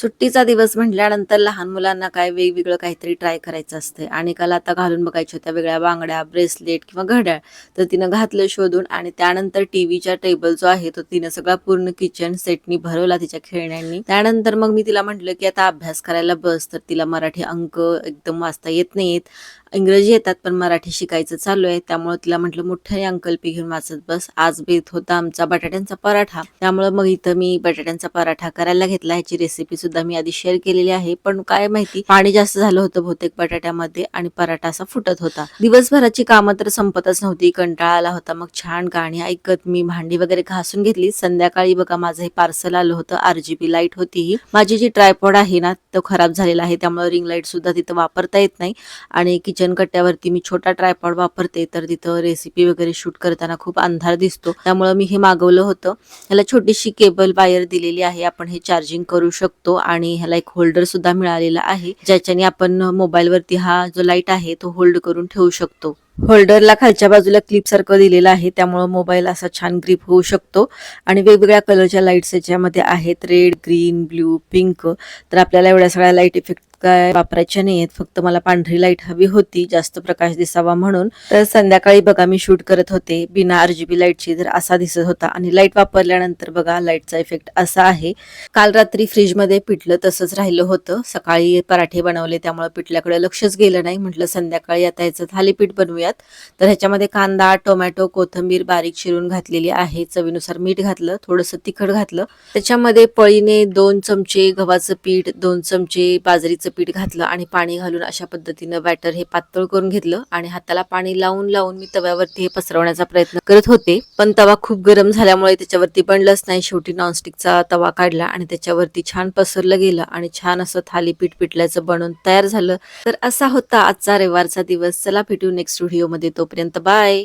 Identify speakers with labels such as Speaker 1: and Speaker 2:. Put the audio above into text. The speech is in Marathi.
Speaker 1: सुट्टीचा दिवस म्हटल्यानंतर लहान मुलांना काय वेगवेगळं काहीतरी ट्राय करायचं असते. अनिकाला आता घालून बघायच्या होत्या वेगळ्या बांगड्या, ब्रेसलेट किंवा घड्याळ. तर तिनं घातलं शोधून आणि त्यानंतर टीव्हीचा टेबल जो आहे तो तिनं सगळा पूर्ण किचन सेटनी भरवला तिच्या खेळण्यांनी. त्यानंतर मग मी तिला म्हटलं, की आता अभ्यास करायला बस. तर तिला मराठी अंक एकदम वाचता येत नाहीत. इंग्रजी येतात पण मराठी शिकायचं चालू आहे. त्यामुळे तिला म्हटलं मोठ्याने अंकलिपी घेऊन वाचत बस. आज बेत होता आमचा बटाट्यांचा पराठा. त्यामुळे मग इथं मी बटाट्यांचा पराठा करायला घेतला. ह्याची रेसिपी सुद्धा मी आधी शेअर केलेली आहे. पण काय माहिती पाणी जास्त झालं होतं बहुतेक बटाट्यामध्ये आणि पराठा असा फुटत होता. दिवसभराची कामं तर संपतच नव्हती. कंटाळा आला होता. मग छान गाणी ऐकत मी भांडी वगैरे घासून घेतली. संध्याकाळी बघा माझं हे पार्सल आलं होतं. RGB लाईट होती ही. माझी जी ट्रायपॉड आहे ना तो खराब झालेला आहे. त्यामुळे रिंग लाईट सुद्धा तिथं वापरता येत नाही आणि किचन कट्ट्यावरती मी छोटा ट्रायपॉड वापरते. तर तिथं रेसिपी वगैरे शूट करताना खूप अंधार दिसतो. त्यामुळे मी हे मागवलं होतं. ह्याला छोटीशी केबल वायर दिलेली आहे. आपण हे चार्जिंग करू शकतो आणि ह्याला एक होल्डर सुद्धा मिळालेला आहे, ज्याच्याने आपण मोबाईलवरती हा जो लाईट आहे तो होल्ड करून ठेवू शकतो. होल्डरला खालच्या बाजूला क्लिप सारखं दिलेलं आहे. त्यामुळे मोबाईल असा छान ग्रिप होऊ शकतो आणि वेगवेगळ्या कलरच्या लाईट्स याच्यामध्ये आहेत. Red, green, blue, pink. तर आपल्याला एवढ्या सगळ्या लाईट इफेक्ट काय वापरायच्या नाहीयेत. फक्त मला पांढरी लाईट हवी होती जास्त प्रकाश दिसावा म्हणून. तर संध्याकाळी बघा मी शूट करत होते बिना RGB लाईटची. तर असा दिसत होता आणि लाईट वापरल्यानंतर बघा लाईटचा इफेक्ट असा आहे. काल रात्री फ्रीजमध्ये पिठलं तसंच राहिलं होतं. सकाळी पराठे बनवले त्यामुळे पिठल्याकडे लक्षच गेलं नाही. म्हटलं संध्याकाळी आता ह्याचं थालीपीठ बनवूयात. तर ह्याच्यामध्ये कांदा, टोमॅटो, कोथिंबीर बारीक चिरून घातलेली आहे. चवीनुसार मीठ घातलं, थोडंसं तिखट घातलं. त्याच्यामध्ये पळीने 2 चमचे गव्हाचं पीठ, 2 चमचे बाजरीचं पीठ घातलं आणि पाणी घालून अशा पद्धतीनं बॅटर हे पातळ करून घेतलं आणि हाताला पाणी लावून लावून मी तव्यावरती हे पसरवण्याचा प्रयत्न करत होते. पण तवा खूप गरम झाल्यामुळे त्याच्यावरती बनलंच नाही. शेवटी नॉनस्टिकचा तवा काढला आणि त्याच्यावरती छान पसरलं गेलं आणि छान असं थालीपीठ पिठल्याचं बनवून तयार झालं. तर असा होता आजचा रविवारचा दिवस. चला भेटू नेक्स्ट व्हिडिओमध्ये. तोपर्यंत बाय.